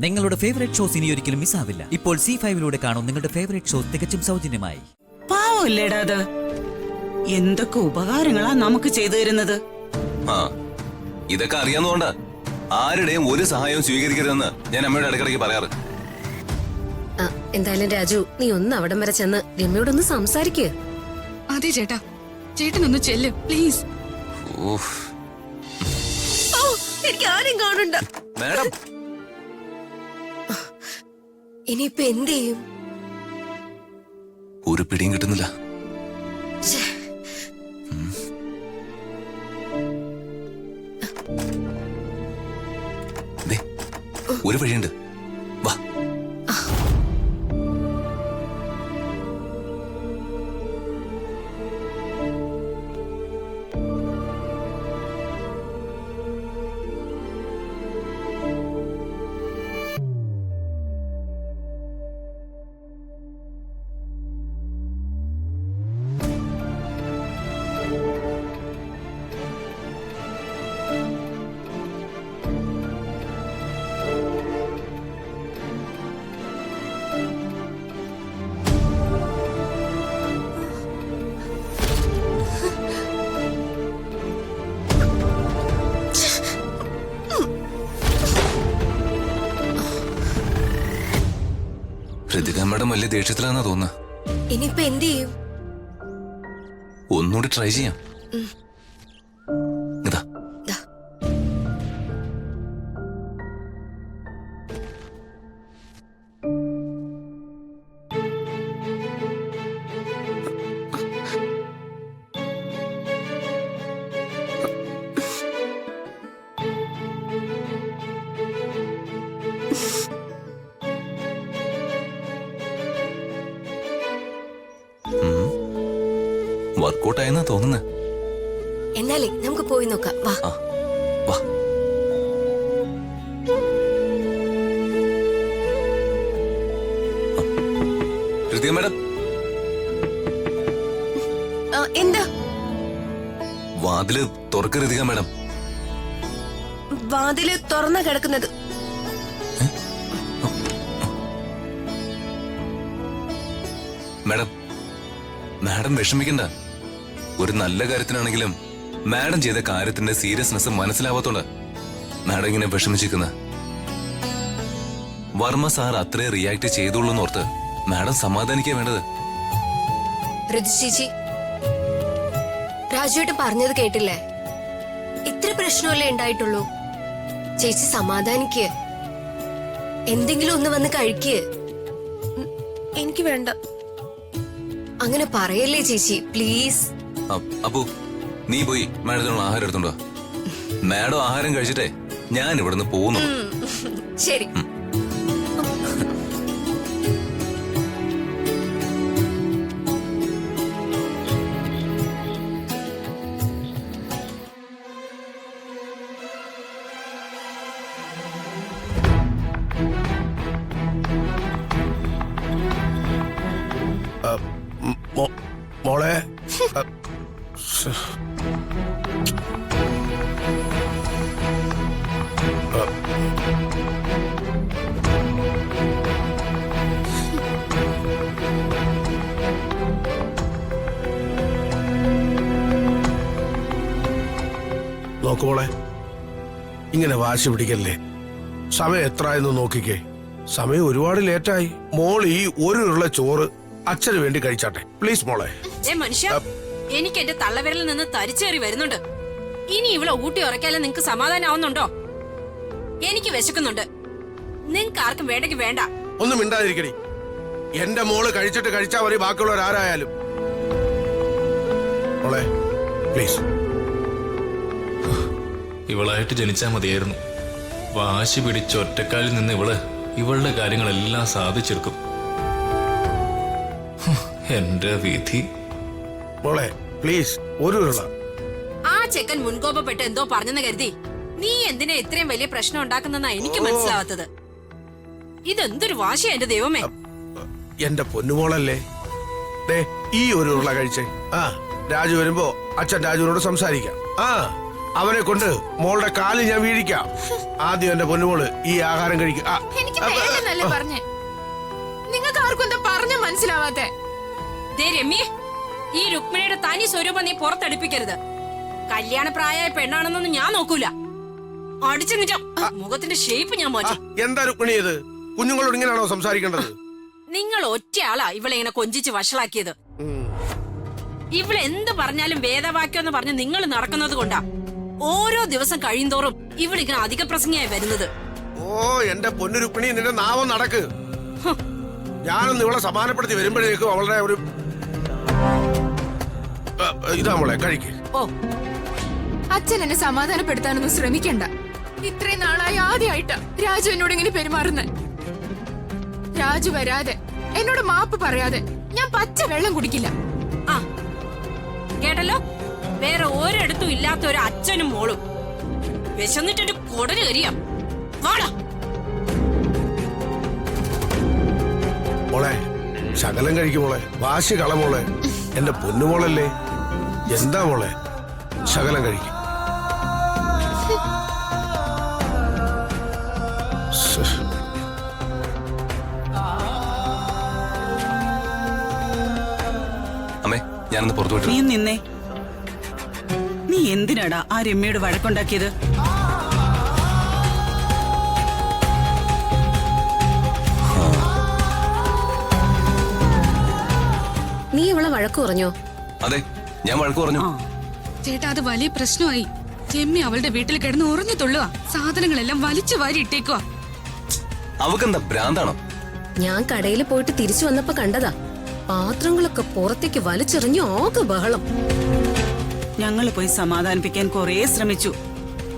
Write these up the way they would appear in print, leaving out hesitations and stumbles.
നിങ്ങളുടെ favourite shows ഇനി ഒരിക്കലും മിസ്സാവില്ല. ഇപ്പോൾ C5 കാണും നിങ്ങളുടെ ഫേവറേറ്റ് ഷോസ് തികച്ചും സൗജന്യമായി. പാവല്ലേടാ അത്. എന്തൊക്കെ ഉപകാരങ്ങളാ നമുക്ക് ചെയ്തു തരുന്നത്. ഇതൊക്കെ അറിയാവുന്നതുകൊണ്ട് ആരുടെയും ഒരു സഹായവും സ്വീകരിക്കരുതെന്ന് ഞാൻ അമ്മയോട് ഇടയ്ക്കിടയ്ക്ക് പറയാറ്. എന്തായാലും രാജു, നീ ഒന്ന് അവിടം വരെ ചെന്ന് രമ്യോടൊന്ന് സംസാരിക്ക്. അതെ ചേട്ടാ, ചേട്ടനൊന്ന് ചെല്ല് പ്ലീസ്. എനിക്ക് ആരും കാണണ്ട. മാഡം, ഇനിയിപ്പൊ എന്ത് ചെയ്യും? ഒരു പിടിയും കിട്ടുന്നില്ല. ഒരു വഴിയുണ്ട്, വാ. മാഡം വലിയ ദേഷ്യത്തിലാണെന്നാ തോന്നുന്നത്. ഇനിയിപ്പൊ എന്ത് ചെയ്യും? ഒന്നുകൂടി ട്രൈ ചെയ്യാം. ഇതാ വർക്കൗട്ടായെന്നാ തോന്നുന്നത്. എന്നാലേ നമുക്ക് പോയി നോക്കാം, വാ. വാ. മാഡം, എന്താ? വാതില് തുറക്കരുതിക മാഡം. വാതില് തുറന്ന കിടക്കുന്നത്. മാഡം, മാഡം വിഷമിക്കണ്ട. ഒരു നല്ല കാര്യത്തിനാണെങ്കിലും മാഡം ചെയ്ത കാര്യത്തിന്റെ സീരിയസ്നെസ് മനസ്സിലാവാത്തോണ്ട് മാഡം ഇങ്ങനെ വിഷമിച്ചിരിക്കുന്ന. വർമ്മ സാർ അത്രേ റിയാക്ട് ചെയ്തോളൂ എന്നോർത്ത് മാഡം സമാധാനിക്കാൻ വേണ്ടത്. ചേച്ചി, രാജുവേട്ടൻ പറഞ്ഞത് കേട്ടില്ലേ? ഇത്ര പ്രശ്നമല്ലേ ഉണ്ടായിട്ടുള്ളൂ. ചേച്ചി സമാധാനിക്ക്. എന്തെങ്കിലും ഒന്ന് വന്ന് കഴിക്ക്. എനിക്ക് വേണ്ട. അങ്ങനെ പറയല്ലേ ചേച്ചി, പ്ലീസ്. അപ്പു, നീ പോയി മാഡത്തിനുള്ള ആഹാരം എടുത്തോണ്ടോ. മാഡം ആഹാരം കഴിച്ചിട്ടേ ഞാൻ ഇവിടുന്ന് പോകുന്നു. ശരി. മോളെ, നോക്കുമോളെ, ഇങ്ങനെ വാശി പിടിക്കല്ലേ. സമയം എത്രയെന്ന് നോക്കിക്കേ. സമയം ഒരുപാട് ലേറ്റായി. മോൾ ഈ ഒരു ഉരുള ചോറ് അച്ഛന് വേണ്ടി കഴിച്ചാട്ടെ പ്ലീസ് മോളെ. മനുഷ്യ, എനിക്ക് എന്റെ തള്ളവിരലിൽ നിന്ന് തരിച്ചേറി വരുന്നുണ്ട്. ഇനി ഇവിടെ ഊട്ടി ഉറക്കാലും നിങ്ങക്ക് സമാധാനാവുന്നുണ്ടോ? എനിക്ക് വിശക്കുന്നുണ്ട്. നിങ്ങക്ക് ആർക്കും വേണ്ടെങ്കിൽ വേണ്ട. ഒന്നും മിണ്ടാതിരിക്കണി. എന്റെ മോള് കഴിച്ചിട്ട് കഴിച്ചാ മതി ബാക്കിയുള്ളവർ ആരായാലും. മോളെ പ്ലീസ്. ഇവളായിട്ട് ജനിച്ചാൽ മതിയായിരുന്നു. വാശി പിടിച്ച് ഒറ്റക്കാലിൽ നിന്ന് ഇവളുടെ കാര്യങ്ങളെല്ലാം സാധിച്ചെടുക്കും. എന്റെ വിധി. മോളെ പ്ലീസ്, ഒരു ഉരുള. ആ ചെക്കൻ മുൻകോപപ്പെട്ട് എന്തോ പറഞ്ഞെന്ന് കരുതി നീ എന്തിനാ ഇത്രയും വലിയ പ്രശ്നം ഉണ്ടാക്കുന്നെന്നാ എനിക്ക് മനസ്സിലാവാത്തത്. ഇതെന്തൊരു വാശിയാ എന്റെ ദൈവമേ. എന്റെ പൊന്നുമോളല്ലേ. ഈ ഒരു ഉരുള കഴിച്ചേ. രാജു വരുമ്പോ അച്ഛൻ രാജുവിനോട് സംസാരിക്കാം. അവനെ കൊണ്ട് മോളുടെ കാലിൽ ഞാൻ വീഴിക്കാം. ആദ്യം എന്റെ പൊന്നുമോള് ഈ ആഹാരം കഴിക്കുക. എനിക്ക് വേണ്ടെന്നല്ലേ പറഞ്ഞേ. നിങ്ങൾക്ക് ആർക്കും എന്താ പറഞ്ഞ മനസ്സിലാവാത്തെ? ദേ രമ്യേ, ഈ രുക്മിണിയുടെ തനി സ്വരൂപം നീ പുറത്തെടുപ്പിക്കരുത്. കല്യാണ പ്രായമായ പെണ്ണാണെന്നൊന്നും ഞാൻ നോക്കൂല. അടിച്ചു നിറ്റം മുഖത്തിന്റെ ഷേപ്പ് ഞാൻ മാറ്റും. എന്താ രുക്മിണി ഇത്? കുഞ്ഞുങ്ങളോട് ഇങ്ങനെയാണോ സംസാരിക്കേണ്ടത്? നിങ്ങൾ ഒറ്റയാളാ ഇവളെ ഇങ്ങനെ കൊഞ്ചിച്ച് വഷളാക്കിയത്. ഇവളെ എന്ത് പറഞ്ഞാലും വേദവാക്യം എന്ന് പറഞ്ഞ് നിങ്ങൾ നടക്കുന്നത് കൊണ്ടാ ഓരോ ദിവസം കഴിയുന്തോറും ഇവളിങ്ങനെ അധിക പ്രസംഗിയായി വരുന്നത്. ഓ എന്റെ പൊന്നു രുക്മിണി, നിന്റെ നാവം നടക്ക്. ഞാനൊന്ന് ഇവളെ സമാനപ്പെടുത്തി വരുമ്പോഴേക്കും അവളുടെ ഒരു ഇതാ മോളെ കഴിക്ക്. ഓ അച്ഛൻ എന്നെ സമാധാനപ്പെടുത്താനൊന്നും ശ്രമിക്കണ്ട. ഇത്രയും നാളായി ആദ്യമായിട്ടാ രാജു എന്നോട് ഇങ്ങനെ പെരുമാറുന്നത്. രാജു വരാതെ എന്നോട് മാപ്പ് പറയാതെ ഞാൻ പച്ച വെള്ളം കുടിക്കില്ല. ആ കേട്ടല്ലോ, വേറെ ഒരിടത്തും ഇല്ലാത്ത ഒരു അച്ഛനും മോളും. വിശന്നിട്ടൊരു കൊടല് കരിയാം. വാടാ മോളെ, ശകലം കഴിക്കും മോളെ. വാശി കള മോളെ. എന്റെ പൊന്നുമോളല്ലേ. എന്താ മോളെ, ശകലം കഴിക്കും. അമ്മേ, ഞാനൊന്ന് പുറത്തു വിട്ടു. നീ നിന്നേ. നീ എന്തിനാടാ ആ രമ്യയോട് വഴക്കുണ്ടാക്കിയത്? നീ ഇവളെ വഴക്കു പറഞ്ഞോ? അതെ, ഞാൻ വഴക്ക് പറഞ്ഞു. ചേട്ടാ, അത് വലിയ പ്രശ്നമായി. രമ്യ അവളുടെ വീട്ടിൽ കിടന്ന് ഉറഞ്ഞു തുള്ളുക. സാധനങ്ങളെല്ലാം വലിച്ചു വാരി ഇട്ടേക്കുക. അവക്കെന്താ ഭ്രാന്താണോ? ഞാൻ കടയിൽ പോയിട്ട് തിരിച്ചു വന്നപ്പോ കണ്ടതാ. പാത്രങ്ങളൊക്കെ പുറത്തേക്ക് വലിച്ചെറിഞ്ഞു ആകെ ബഹളം. ഞങ്ങൾ പോയി സമാധാനിപ്പിക്കാൻ കുറേ ശ്രമിച്ചു.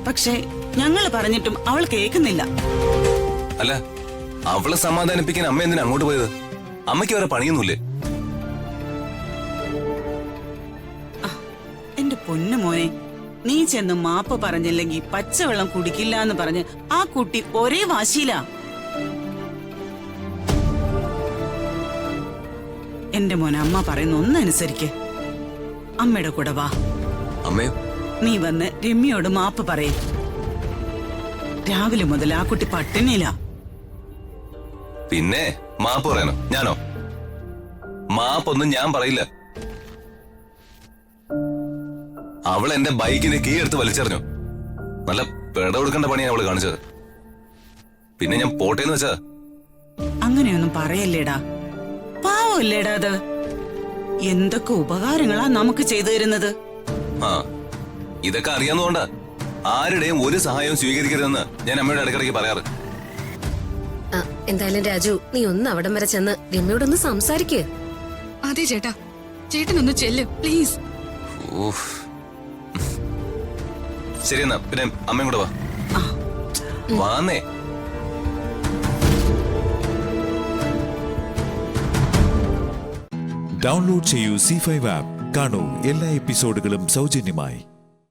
പക്ഷേ ഞങ്ങൾ പറഞ്ഞിട്ടും അവൾ കേൾക്കുന്നില്ല. അല്ല, അവളെ സമാധാനിപ്പിക്കാൻ അമ്മ എന്തിനാ അങ്ങോട്ട് പോയത്? അമ്മയ്ക്ക് വേറെ പണിയൊന്നുമില്ലേ? എന്റെ പൊന്നു മോനെ, നീ ചെന്ന് മാപ്പ് പറഞ്ഞില്ലെങ്കിൽ പച്ചവെള്ളം കുടിക്കില്ല എന്ന് പറഞ്ഞ് ആ കുട്ടി ഒരേ വാശിയിലാ. എന്റെ മോനെ, അമ്മ പറയുന്ന ഒന്നനുസരിക്ക്. അമ്മയുടെ കൂടെ വാ. അമ്മയോ? നീ വന്ന് രമ്യയോട് മാപ്പ് പറയേ. രാവിലെ മുതൽ ആ കുട്ടി പട്ടിണിയിലാ. പിന്നെ മാപ്പ് പറയാനോ? ഞാനോ? മാപ്പൊന്നും ഞാൻ പറയില്ല. അവൾ എന്റെ ബൈക്കിന്റെ കീ എടുത്ത് വലിച്ചെറിഞ്ഞു. നല്ല പെട കൊടുക്കേണ്ട പണിയാണ് അവള് കാണിച്ചത്. പിന്നെ ഞാൻ പോട്ടേന്ന് വെച്ചാ. അങ്ങനെയൊന്നും പറയല്ലേടാ. പാവല്ലേടാ അത്. എന്തൊക്കെ ഉപകാരങ്ങളാ നമുക്ക് ചെയ്തു തരുന്നത്. ആ, ഇതൊക്കെ അറിയാവുന്നതുകൊണ്ടാ ആരുടെയും ഒരു സഹായവും സ്വീകരിക്കരുതെന്ന് ഞാൻ അമ്മയുടെ ഇടയ്ക്കിടയ്ക്ക് പറയാറ്. എന്തായാലും രാജു, നീ ഒന്ന് അവിടം വരെ ചെന്ന് രമ്യയോടൊന്ന് സംസാരിക്ക്. അതെ ചേട്ടാ, ചേട്ടനൊന്ന് ചെല്ല് പ്ലീസ്. ശരി, എന്നാ പിന്നെ അമ്മയും കൂടെ വാ. വാന്നേ. ഡൗൺലോഡ് ചെയ്യൂ C5 ആപ്പ്. കാണൂ എല്ലാ എപ്പിസോഡുകളും സൗജന്യമായി.